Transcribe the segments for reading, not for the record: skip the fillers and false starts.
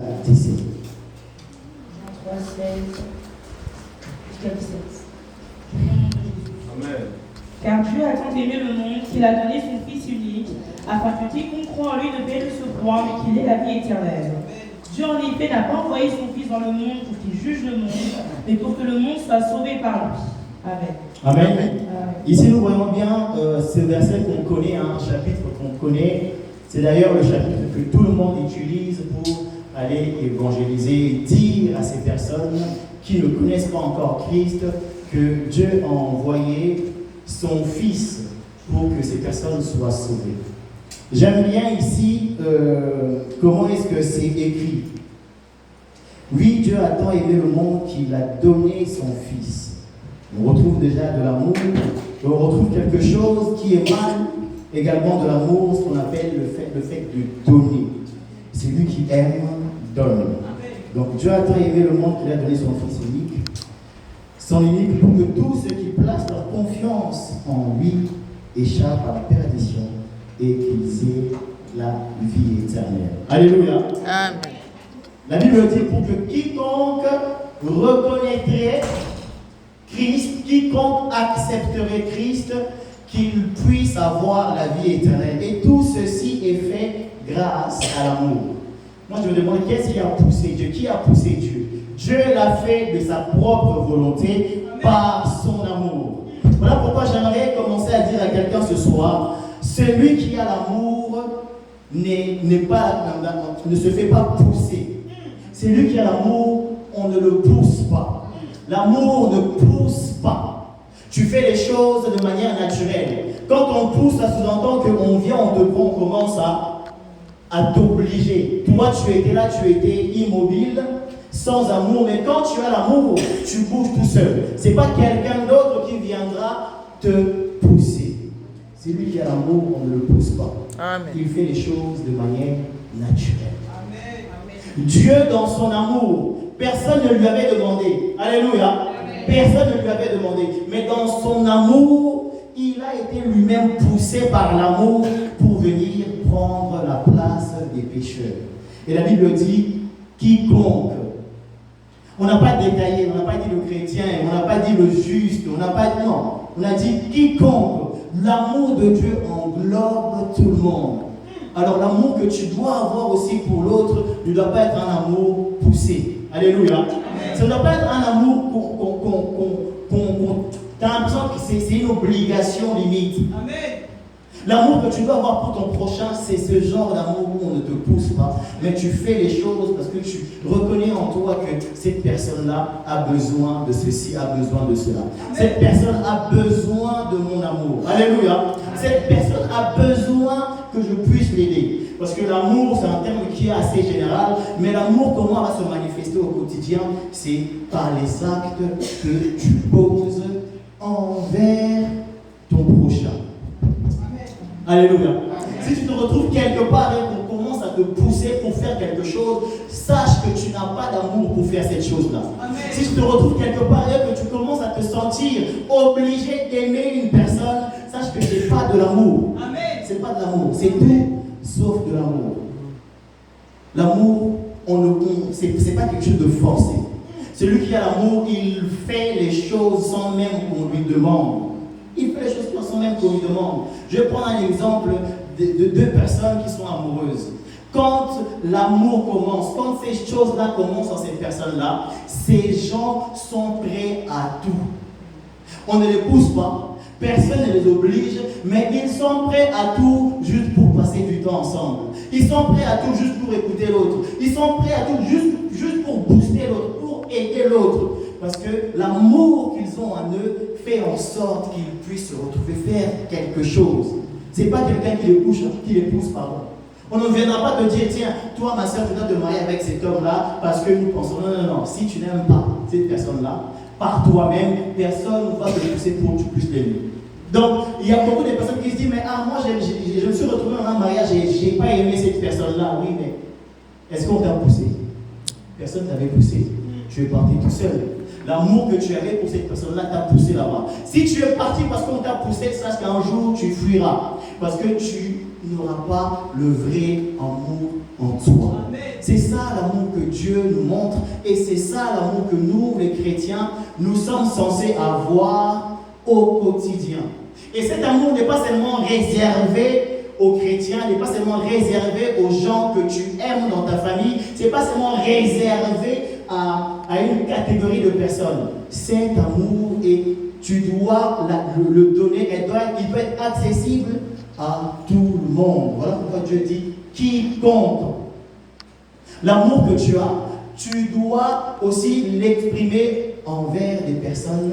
17. Jean 3, 16 jusqu'à 17. Amen. Car Dieu a tant aimé le monde qu'il a donné son Fils unique, afin que quiconque croit en lui ne périsse point, mais qu'il ait la vie éternelle. Dieu en effet n'a pas envoyé son Fils dans le monde pour qu'il juge le monde, mais pour que le monde soit sauvé par lui. Amen. Amen. Amen. Ici, nous voyons bien ce verset qu'on connaît, un chapitre qu'on connaît. C'est d'ailleurs le chapitre que tout le monde utilise pour aller évangéliser, dire à ces personnes qui ne connaissent pas encore Christ que Dieu a envoyé son Fils pour que ces personnes soient sauvées. J'aime bien ici comment est-ce que c'est écrit. Oui, Dieu a tant aimé le monde qu'il a donné son Fils. On retrouve déjà de l'amour, on retrouve quelque chose qui émane également de l'amour, ce qu'on appelle le fait de donner. C'est lui qui aime, donne. Donc Dieu a tant aimé le monde qu'il a donné son Fils unique. Son unique pour que tous ceux qui placent leur confiance en lui échappent à la perdition et qu'ils aient la vie éternelle. Alléluia. Amen. La Bible dit pour que quiconque reconnaîtrait Christ, quiconque accepterait Christ, qu'il puisse avoir la vie éternelle. Et tout ceci est fait grâce à l'amour. Moi je me demande qu'est-ce qui a poussé Dieu? Qui a poussé Dieu? Dieu l'a fait de sa propre volonté par son amour. Voilà pourquoi j'aimerais commencer à dire à quelqu'un ce soir, celui qui a l'amour ne se fait pas pousser. Celui qui a l'amour, on ne le pousse pas. L'amour ne pousse pas. Tu fais les choses de manière naturelle. Quand on pousse, ça sous-entend qu'on vient, on commence à t'obliger. Toi, tu étais là, tu étais immobile, sans amour. Mais quand tu as l'amour, tu bouges tout seul. Ce n'est pas quelqu'un d'autre qui viendra te pousser. Celui qui a l'amour, on ne le pousse pas. Amen. Il fait les choses de manière naturelle. Dieu, dans son amour, personne ne lui avait demandé. Alléluia. Amen. Personne ne lui avait demandé. Mais dans son amour, il a été lui-même poussé par l'amour pour venir prendre la place des pécheurs. Et la Bible dit, quiconque. On n'a pas détaillé, on n'a pas dit le chrétien, on n'a pas dit le juste, on n'a pas dit non. On a dit quiconque. L'amour de Dieu englobe tout le monde. Alors l'amour que tu dois avoir aussi pour l'autre ne doit pas être un amour poussé. Alléluia. Amen. Ça ne doit pas être un amour tu as l'impression que c'est une obligation limite. Amen. L'amour que tu dois avoir pour ton prochain, c'est ce genre d'amour où on ne te pousse pas, mais tu fais les choses parce que tu reconnais en toi que cette personne-là a besoin de ceci, a besoin de cela. Amen. Cette personne a besoin de mon amour. Alléluia. Amen. Cette personne a besoin que je puisse l'aider. Parce que l'amour, c'est un terme qui est assez général, mais l'amour, comment va se manifester au quotidien? C'est par les actes que tu poses envers ton prochain. Alléluia. Si tu te retrouves quelque part et qu'on commence à te pousser pour faire quelque chose, sache que tu n'as pas d'amour pour faire cette chose-là. Si tu te retrouves quelque part et que tu commences à te sentir obligé d'aimer une personne, sache que ce n'est pas de l'amour. Ce n'est pas de l'amour, c'est tout sauf de l'amour. L'amour, c'est pas quelque chose de forcé. Celui qui a l'amour, il fait les choses sans même qu'on lui demande. Il fait les choses sans même qu'on lui demande. Je vais prendre un exemple de deux personnes qui sont amoureuses. Quand l'amour commence, quand ces choses-là commencent dans ces personnes-là, ces gens sont prêts à tout. On ne les pousse pas, personne ne les oblige, mais ils sont prêts à tout juste pour passer du temps ensemble. Ils sont prêts à tout juste pour écouter l'autre. Ils sont prêts à tout juste pour booster l'autre, pour aider l'autre. Parce que l'amour qu'ils ont en eux fait en sorte qu'ils puissent se retrouver faire quelque chose. Ce n'est pas quelqu'un qui les pousse, pardon. On ne viendra pas te dire, tiens, toi ma soeur, tu dois te marier avec cet homme-là parce que nous pensons, non. Si tu n'aimes pas cette personne-là, par toi-même, personne ne va te pousser pour que tu puisses l'aimer. Donc, il y a beaucoup de personnes qui se disent, mais moi je me suis retrouvé dans un mariage et je n'ai pas aimé cette personne-là. Oui, mais est-ce qu'on t'a poussé? Personne ne t'avait poussé. Tu es parti tout seul. L'amour que tu avais pour cette personne-là t'a poussé là-bas. Si tu es parti parce qu'on t'a poussé, sache qu'un jour tu fuiras. Parce que tu n'auras pas le vrai amour en toi. C'est ça l'amour que Dieu nous montre et c'est ça l'amour que nous, les chrétiens, nous sommes censés avoir au quotidien. Et cet amour n'est pas seulement réservé aux chrétiens, n'est pas seulement réservé aux gens que tu aimes dans ta famille, c'est pas seulement réservé à une catégorie de personnes. Cet amour, et tu dois le donner, il doit être accessible à tout le monde. Voilà pourquoi Dieu dit quiconque. L'amour que tu as, tu dois aussi l'exprimer envers des personnes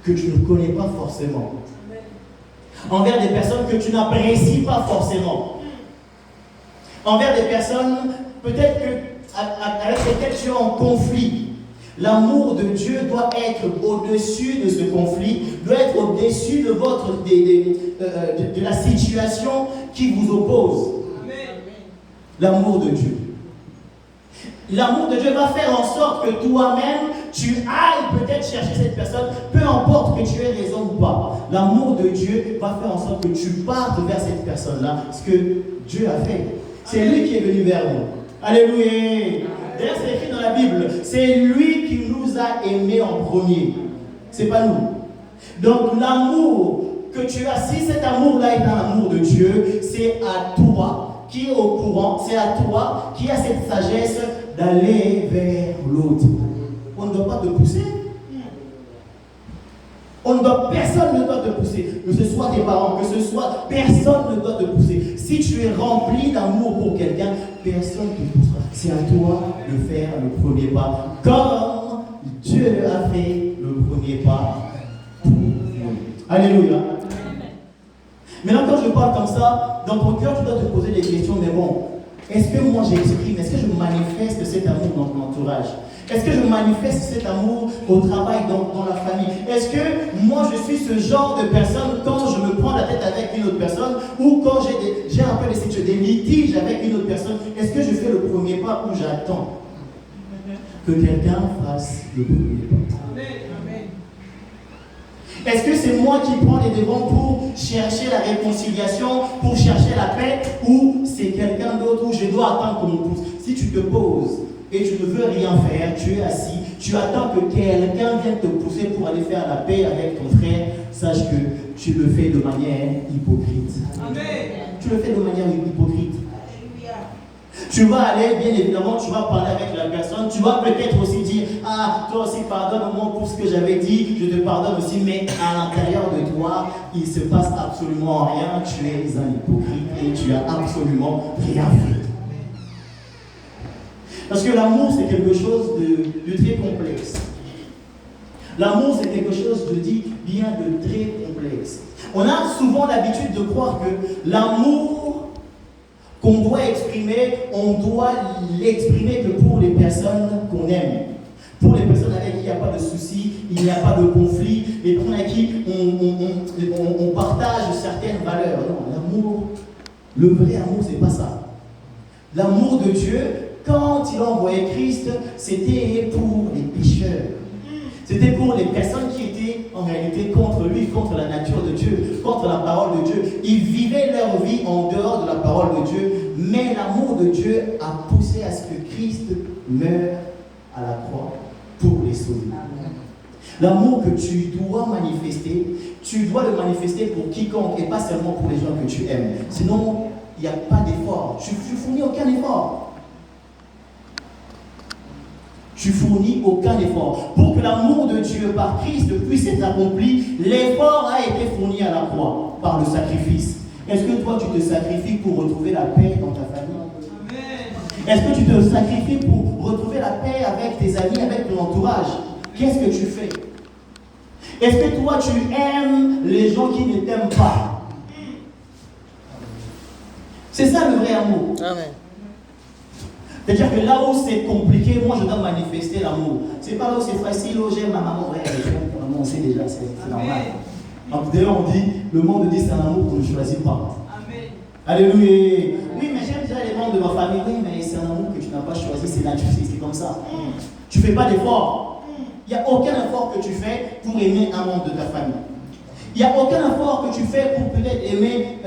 que tu ne connais pas forcément. Envers des personnes que tu n'apprécies pas forcément. Envers des personnes peut-être avec lesquelles tu es en conflit. L'amour de Dieu doit être au-dessus de ce conflit, doit être au-dessus de de la situation qui vous oppose. L'amour de Dieu. L'amour de Dieu va faire en sorte que toi-même, tu ailles peut-être chercher cette personne, peu importe que tu aies raison ou pas. L'amour de Dieu va faire en sorte que tu partes vers cette personne-là, ce que Dieu a fait. C'est lui qui est venu vers nous. Alléluia. D'ailleurs, c'est écrit dans la Bible. C'est lui qui nous a aimés en premier. C'est pas nous. Donc, l'amour que tu as, si cet amour-là est un amour de Dieu, c'est à toi qui est au courant, c'est à toi qui a cette sagesse d'aller vers l'autre. On ne doit pas te pousser. Personne ne doit te pousser. Que ce soit tes parents, que ce soit, personne ne doit te pousser. Si tu es rempli d'amour pour quelqu'un, personne ne te poussera. C'est à toi de faire le premier pas. Comme Dieu a fait le premier pas pour nous. Alléluia. Maintenant, quand je parle comme ça, dans ton cœur, tu dois te poser des questions. Mais bon, est-ce que moi j'exprime, est-ce que je manifeste cet amour dans mon entourage? Est-ce que je manifeste cet amour au travail, dans la famille? Est-ce que moi je suis ce genre de personne quand je me prends la tête avec une autre personne ou quand j'ai un peu des litiges avec une autre personne? Est-ce que je fais le premier pas ou j'attends que quelqu'un fasse le premier pas? Est-ce que c'est moi qui prends les devants pour chercher la réconciliation, pour chercher la paix, ou c'est quelqu'un d'autre où je dois attendre qu'on me pousse? Si tu te poses et tu ne veux rien faire, tu es assis, tu attends que quelqu'un vienne te pousser pour aller faire la paix avec ton frère, sache que tu le fais de manière hypocrite. Amen. Tu le fais de manière hypocrite. Tu vas aller, bien évidemment, tu vas parler avec la personne, tu vas peut-être aussi dire, ah, toi aussi pardonne-moi pour ce que j'avais dit, je te pardonne aussi, mais à l'intérieur de toi, il ne se passe absolument rien, tu es un hypocrite et tu as absolument rien fait. Parce que l'amour, c'est quelque chose de très complexe. L'amour, c'est quelque chose, je dis bien, de très complexe. On a souvent l'habitude de croire que l'amour qu'on doit exprimer, on doit l'exprimer que pour les personnes qu'on aime. Pour les personnes avec qui il n'y a pas de soucis, il n'y a pas de conflit, et pour avec qui on partage certaines valeurs. Non, l'amour, le vrai amour, c'est pas ça. L'amour de Dieu, quand il a envoyé Christ, c'était pour les pécheurs. C'était pour les personnes qui étaient en réalité contre lui, contre la nature de Dieu, contre la parole de Dieu. Ils vivaient leur vie en dehors de la parole de Dieu, mais l'amour de Dieu a poussé à ce que Christ meure à la croix pour les sauver. L'amour que tu dois manifester, tu dois le manifester pour quiconque et pas seulement pour les gens que tu aimes. Sinon, il n'y a pas d'effort. Tu ne fournis aucun effort. Tu fournis aucun effort. Pour que l'amour de Dieu par Christ puisse être accompli, l'effort a été fourni à la croix par le sacrifice. Est-ce que toi tu te sacrifies pour retrouver la paix dans ta famille? Est-ce que tu te sacrifies pour retrouver la paix avec tes amis, avec ton entourage? Qu'est-ce que tu fais? Est-ce que toi tu aimes les gens qui ne t'aiment pas? C'est ça le vrai amour. Amen. C'est-à-dire que là où c'est compliqué, moi je dois manifester l'amour. C'est pas là où c'est facile, oh j'aime ma maman, ouais, ma maman, on sait déjà, c'est normal. Donc d'ailleurs on dit, le monde dit c'est un amour qu'on ne choisit pas. Amen. Alléluia. Oui, mais j'aime déjà les membres de ma famille, oui, mais c'est un amour que tu n'as pas choisi, c'est naturel, c'est comme ça. Tu ne fais pas d'effort. Il n'y a aucun effort que tu fais pour aimer un membre de ta famille. Il n'y a aucun effort que tu fais pour peut-être aimer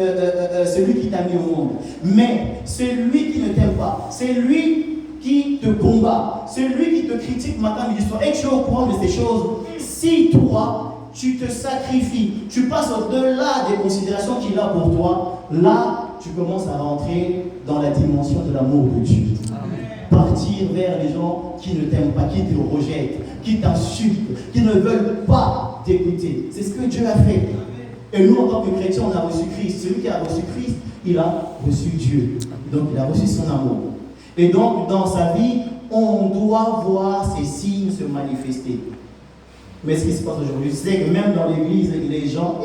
celui qui t'a mis au monde. Mais celui qui ne t'aime pas, c'est lui qui te combat, c'est lui qui te critique matin, midi, soir, et que tu es au courant de ces choses. Si toi, tu te sacrifies, tu passes au-delà des considérations qu'il a pour toi, là, tu commences à rentrer dans la dimension de l'amour de Dieu. Amen. Partir vers les gens qui ne t'aiment pas, qui te rejettent, qui t'insultent, qui ne veulent pas t'écouter. C'est ce que Dieu a fait. Et nous, en tant que chrétiens, on a reçu Christ. Celui qui a reçu Christ, il a reçu Dieu. Donc, il a reçu son amour. Et donc, dans sa vie, on doit voir ces signes se manifester. Mais ce qui se passe aujourd'hui, c'est que même dans l'église, les gens,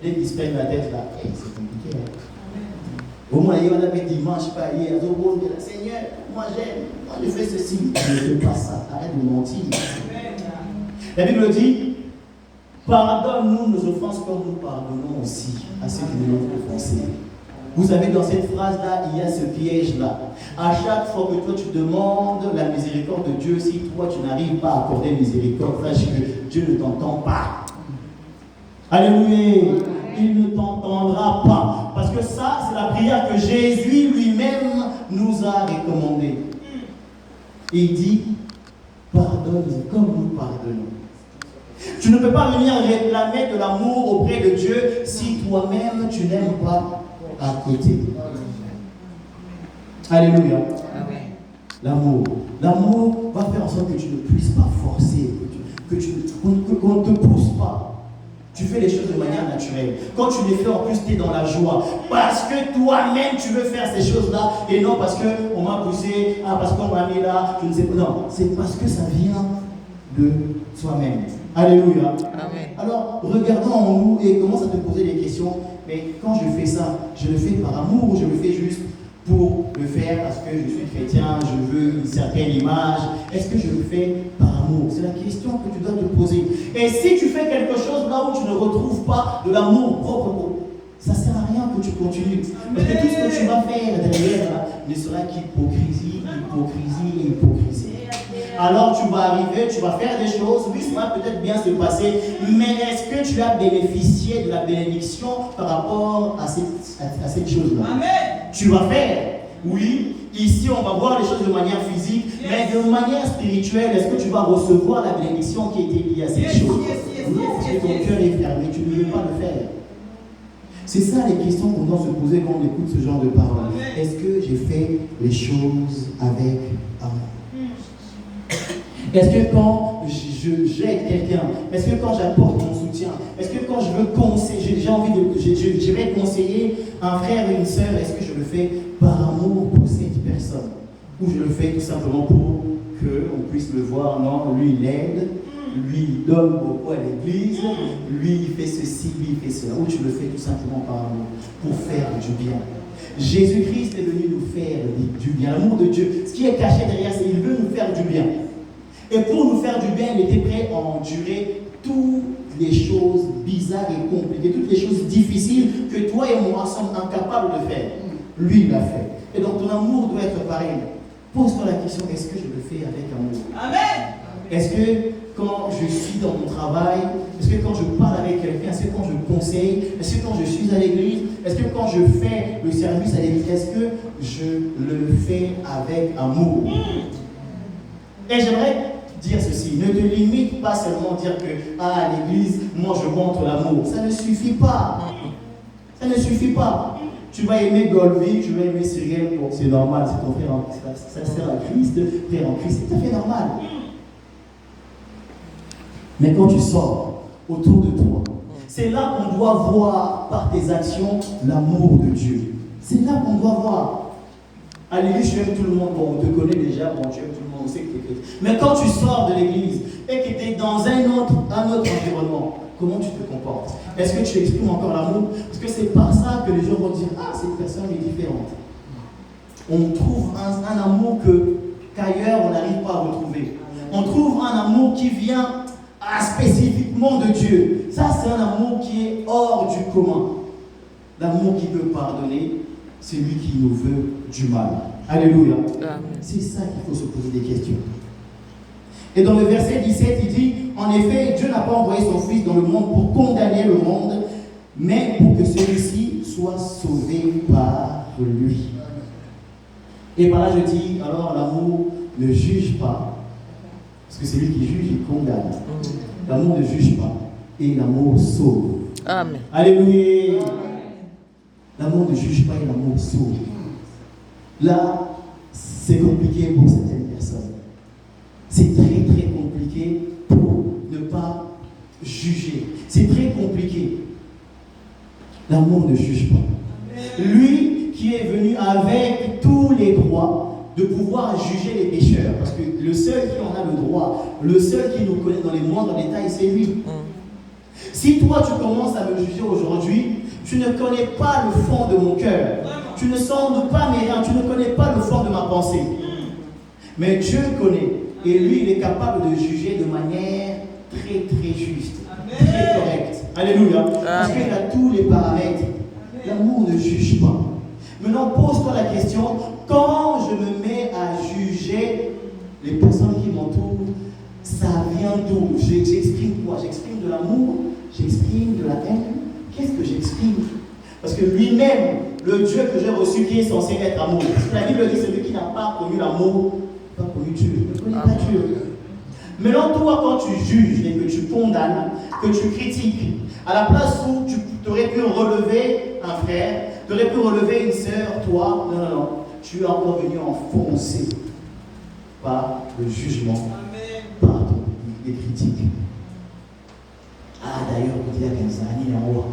dès qu'ils se prennent la tête, là, c'est compliqué. Au moins, il y en avait dimanche, pas hier, Seigneur, moi j'aime, moi je fais ceci. Ne fais pas ça, arrête de mentir. La Bible dit, pardonne-nous nos offenses comme nous pardonnons aussi à ceux qui nous ont offensés. Vous savez, dans cette phrase-là, il y a ce piège-là. À chaque fois que toi tu demandes la miséricorde de Dieu, si toi tu n'arrives pas à accorder miséricorde, sache que Dieu ne t'entend pas. Alléluia. Il ne t'entendra pas. Parce que ça, c'est la prière que Jésus lui-même nous a recommandée. Et il dit, pardonne comme nous pardonnons. Tu ne peux pas venir réclamer de l'amour auprès de Dieu si toi-même tu n'aimes pas à côté. Alléluia. L'amour. L'amour va faire en sorte que tu ne puisses pas forcer, qu'on ne te pousse pas. Tu fais les choses de manière naturelle. Quand tu les fais, en plus, tu es dans la joie. Parce que toi-même, tu veux faire ces choses-là. Et non parce qu'on m'a poussé, parce qu'on m'a mis là, je ne sais pas. Non, c'est parce que ça vient de soi-même. Alléluia. Amen. Alors, regardons en nous et commence à te poser des questions. Mais quand je fais ça, je le fais par amour ou je le fais juste pour le faire parce que je suis chrétien, je veux une certaine image? Est-ce que je le fais par amour? C'est la question que tu dois te poser. Et si tu fais quelque chose là où tu ne retrouves pas de l'amour propre, ça ne sert à rien que tu continues. Parce que tout ce que tu vas faire derrière là, ne sera qu'hypocrisie, hypocrisie, hypocrisie. Alors tu vas arriver, tu vas faire des choses, oui, ça va peut-être bien se passer, mais est-ce que tu as bénéficié de la bénédiction par rapport à cette chose-là? Amen. Tu vas faire, oui, ici on va voir les choses de manière physique, mais de manière spirituelle, est-ce que tu vas recevoir la bénédiction qui était liée à cette chose? Non, parce que ton cœur est fermé, tu ne veux pas le faire. C'est ça les questions qu'on doit se poser quand on écoute ce genre de paroles. Est-ce que j'ai fait les choses avec amour? Est-ce que quand j'aide quelqu'un, est-ce que quand j'apporte mon soutien, est-ce que quand je veux conseiller, je vais conseiller un frère et une sœur, est-ce que je le fais par amour pour cette personne? Ou je le fais tout simplement pour qu'on puisse le voir, non, lui il aide, lui il donne beaucoup à l'église, lui il fait ceci, lui il fait cela. Ou tu le fais tout simplement par amour, pour faire du bien. Jésus-Christ est venu nous faire du bien. L'amour de Dieu, ce qui est caché derrière, c'est qu'il veut nous faire du bien. Et pour nous faire du bien, il était prêt à endurer toutes les choses bizarres et compliquées, toutes les choses difficiles que toi et moi sommes incapables de faire. Lui, il l'a fait. Et donc ton amour doit être pareil. Pose-toi la question, est-ce que je le fais avec amour? Amen. Est-ce que quand je suis dans mon travail, est-ce que quand je parle avec quelqu'un, est-ce que quand je conseille, est-ce que quand je suis à l'église, est-ce que quand je fais le service à l'église, est-ce que je le fais avec amour? Et j'aimerais dire ceci, ne te limite pas seulement dire que à l'église, moi je montre l'amour. Ça ne suffit pas. Ça ne suffit pas. Tu vas aimer Golvi, tu vas aimer Cyril, bon, c'est normal, c'est ton frère en Christ, ça sert à Christ, frère en Christ, c'est tout à fait normal. Mais quand tu sors autour de toi, c'est là qu'on doit voir par tes actions l'amour de Dieu. C'est là qu'on doit voir. À l'église, tu aimes tout le monde, bon, on te connaît déjà, bon, tu aimes tout le monde, on sait que tu es chrétien. Mais quand tu sors de l'église et que tu es dans un autre environnement, comment tu te comportes? Est-ce que tu exprimes encore l'amour? Parce que c'est par ça que les gens vont dire, ah, cette personne est différente. On trouve un amour qu'ailleurs on n'arrive pas à retrouver. On trouve un amour qui vient spécifiquement de Dieu. Ça, c'est un amour qui est hors du commun. L'amour qui peut pardonner, c'est lui qui nous veut du mal. Alléluia. C'est ça qu'il faut se poser des questions. Et dans le verset 17, il dit, en effet, Dieu n'a pas envoyé son Fils dans le monde pour condamner le monde, mais pour que celui-ci soit sauvé par lui. Et par là, je dis, alors l'amour ne juge pas, parce que c'est lui qui juge, il condamne. L'amour ne juge pas, et l'amour sauve. Amen. Alléluia. L'amour ne juge pas et l'amour sauve. Là, c'est compliqué pour certaines personnes. C'est très très compliqué pour ne pas juger. C'est très compliqué. L'amour ne juge pas. Lui qui est venu avec tous les droits de pouvoir juger les pécheurs, parce que le seul qui en a le droit, le seul qui nous connaît dans les moindres détails, c'est lui. Si toi tu commences à me juger aujourd'hui, tu ne connais pas le fond de mon cœur. Tu ne sondes pas mes reins, tu ne connais pas le fond de ma pensée. Mais Dieu connaît. Et lui, il est capable de juger de manière très très juste, très correcte. Alléluia. Parce qu'il a tous les paramètres. L'amour ne juge pas. Maintenant, pose-toi la question, quand je me mets à juger les personnes qui m'entourent, ça vient d'où? J'exprime quoi? J'exprime de l'amour? J'exprime de la haine? Qu'est-ce que j'exprime? Parce que lui-même, le Dieu que j'ai reçu, qui est censé être amour. Parce que la Bible dit, celui qui n'a pas connu l'amour, n'a pas connu Dieu. Ne connaît pas Dieu. Maintenant, toi, quand tu juges et que tu condamnes, que tu critiques, à la place où tu aurais pu relever un frère, tu aurais pu relever une sœur, toi, non, tu es encore venu enfoncer par le jugement, par les critiques. Ah, d'ailleurs, on dit à Kenzani, en haut,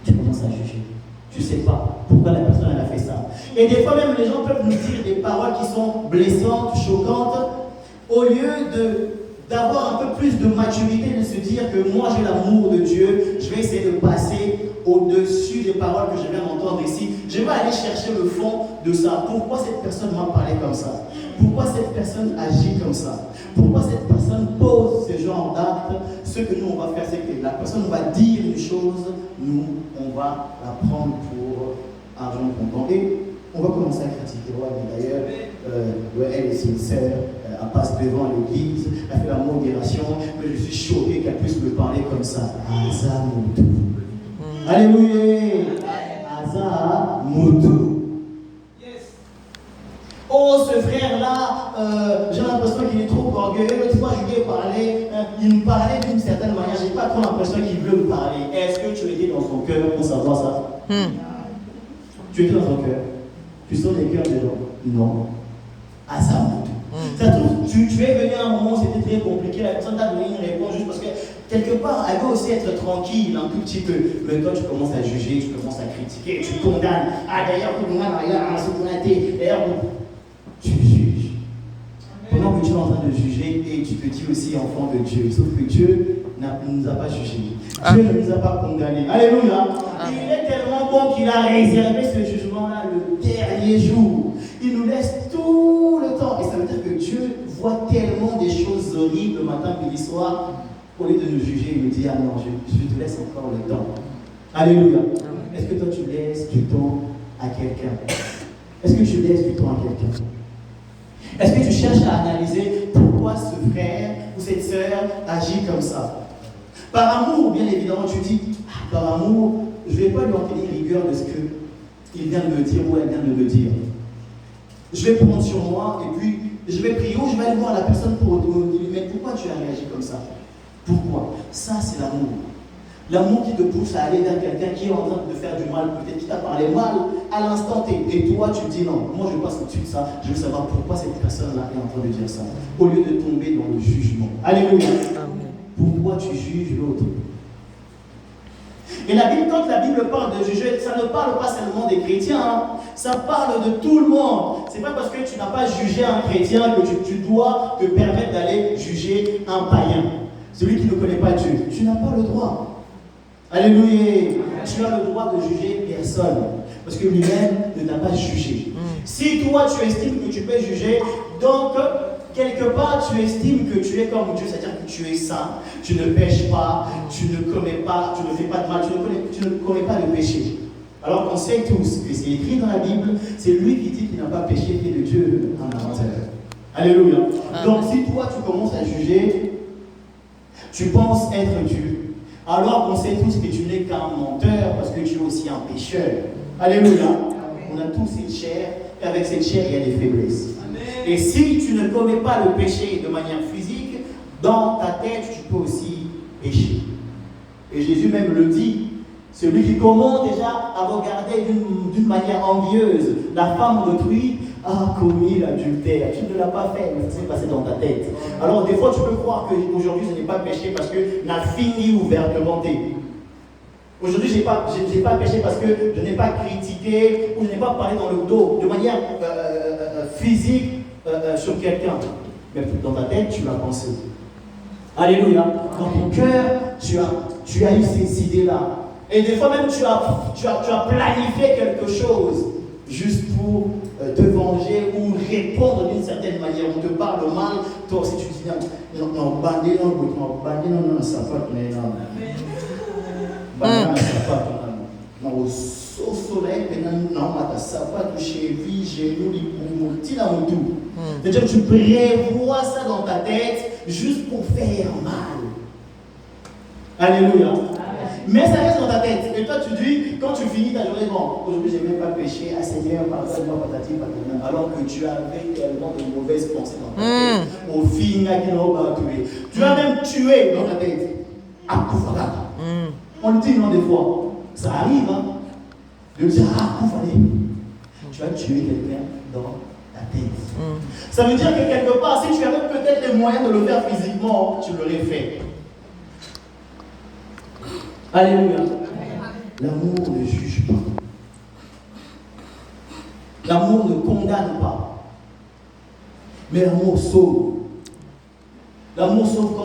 tu commences à juger. Tu ne sais pas pourquoi la personne elle a fait ça. Et des fois même, les gens peuvent nous dire des paroles qui sont blessantes, choquantes, au lieu d'avoir un peu plus de maturité, de se dire que moi j'ai l'amour de Dieu, je vais essayer de passer au-dessus des paroles que je viens d'entendre ici. Je vais aller chercher le fond de ça. Pourquoi cette personne m'a parlé comme ça? Pourquoi cette personne agit comme ça? Pourquoi cette personne pose ce genre d'actes? Ce que nous on va faire, c'est que la personne va dire une chose, nous on va la prendre pour argent comptant. Et on va commencer à critiquer. D'ailleurs, elle est sincère, elle passe devant l'église, elle fait la modération, mais je suis choqué qu'elle puisse me parler comme ça. Asa Moutou. Alléluia. Asa Moutou. Oh, ce frère-là, j'ai l'impression qu'il est trop orgueilleux. L'autre fois, je lui ai parlé, il me parlait d'une certaine manière. Je n'ai pas trop l'impression qu'il veut me parler. Est-ce que tu étais dans son cœur pour savoir ça? Tu étais dans son cœur. Tu sens les cœurs des gens? Non. Ah, ça monte. Ça trouve, tu es venu à un moment où c'était très compliqué. La personne t'a donné une réponse juste parce que quelque part, elle veut aussi être tranquille un tout petit peu. Mais toi, tu commences à juger, tu commences à critiquer, tu condamnes. Ah, d'ailleurs, d'ailleurs, tu juges. Pendant que tu es en train de juger et tu te dis aussi enfant de Dieu. Sauf que Dieu ne nous a pas jugés. Dieu ne nous a pas condamnés. Alléluia. Il est tellement bon qu'il a réservé ce jugement-là le dernier jour. Il nous laisse tout le temps. Et ça veut dire que Dieu voit tellement des choses horribles le matin, midi, soir. Au lieu de nous juger, il nous dit, ah non, je te laisse encore le temps. Alléluia. Est-ce que toi tu laisses du temps à quelqu'un? Est-ce que tu laisses du temps à quelqu'un? Est-ce que tu cherches à analyser pourquoi ce frère ou cette sœur agit comme ça? Par amour, bien évidemment, tu dis, par amour, je ne vais pas lui en tenir rigueur de ce qu'il vient de me dire ou elle vient de me dire. Je vais prendre sur moi et puis je vais prier ou je vais aller voir la personne pour me dire, mais pourquoi tu as réagi comme ça? Pourquoi? Ça, c'est l'amour. L'amour qui te pousse à aller vers quelqu'un qui est en train de te faire du mal, peut-être qui t'a parlé mal à l'instant T. Et toi, tu te dis non, moi je passe au-dessus de ça, je veux savoir pourquoi cette personne-là est en train de dire ça. Au lieu de tomber dans le jugement. Alléluia. Pourquoi tu juges l'autre? Et la Bible, quand la Bible parle de juger, ça ne parle pas seulement des chrétiens, hein. Ça parle de tout le monde. C'est pas parce que tu n'as pas jugé un chrétien que tu dois te permettre d'aller juger un païen. Celui qui ne connaît pas Dieu. Tu n'as pas le droit. Alléluia. Tu as le droit de juger personne. Parce que lui-même ne t'a pas jugé. Si toi tu estimes que tu peux juger, donc quelque part tu estimes que tu es comme Dieu, c'est-à-dire que tu es saint, tu ne pêches pas, tu ne commets pas, tu ne fais pas de mal, tu ne commets pas de péché. Alors qu'on sait tous que c'est écrit dans la Bible, c'est lui qui dit qu'il n'a pas péché, qui est de Dieu un menteur. Alléluia. Donc si toi tu commences à juger, tu penses être Dieu, alors qu'on sait tous que tu n'es qu'un menteur parce que tu es aussi un pécheur. Alléluia. On a tous cette chair, et avec cette chair, il y a des faiblesses. Et si tu ne commets pas le péché de manière physique, dans ta tête, tu peux aussi pécher. Et Jésus même le dit, celui qui commence déjà à regarder d'une manière envieuse la femme d'autrui a commis l'adultère. Tu ne l'as pas fait, mais ça s'est passé dans ta tête. Alors des fois, tu peux croire qu'aujourd'hui, ce n'est pas péché parce que n'a fini ouvertement. Aujourd'hui, je n'ai pas péché parce que je n'ai pas critiqué ou je n'ai pas parlé dans le dos de manière physique sur quelqu'un. Mais dans ta tête, tu l'as pensé. Alléluia. Dans ton cœur, tu as eu ces idées-là. Et des fois même, tu as planifié quelque chose juste pour te venger ou répondre d'une certaine manière. On te parle mal, toi aussi tu dis non, bandé, non, ça va, mais non. Banana, ça va, non, au soleil, non, ça va, cheville, genou, tout. C'est-à-dire que tu prévois ça dans ta tête juste pour faire mal. Alléluia. Mais ça reste dans ta tête. Et toi, tu dis, quand tu finis ta journée, bon, aujourd'hui, je n'ai même pas péché, ah Seigneur, pardonne-moi, patati, patata. Alors que tu avais tellement de mauvaises pensées dans ta tête. Au final, qui n'ont pas tué. Tu as même tué dans ta tête. Akoufala. On le dit, non, des fois. Ça arrive, hein. De dire, Akoufala. Tu as tué quelqu'un dans ta tête. Ça veut dire que quelque part, si tu avais peut-être les moyens de le faire physiquement, tu l'aurais fait. Alléluia. L'amour ne juge pas. L'amour ne condamne pas. Mais l'amour sauve. L'amour sauve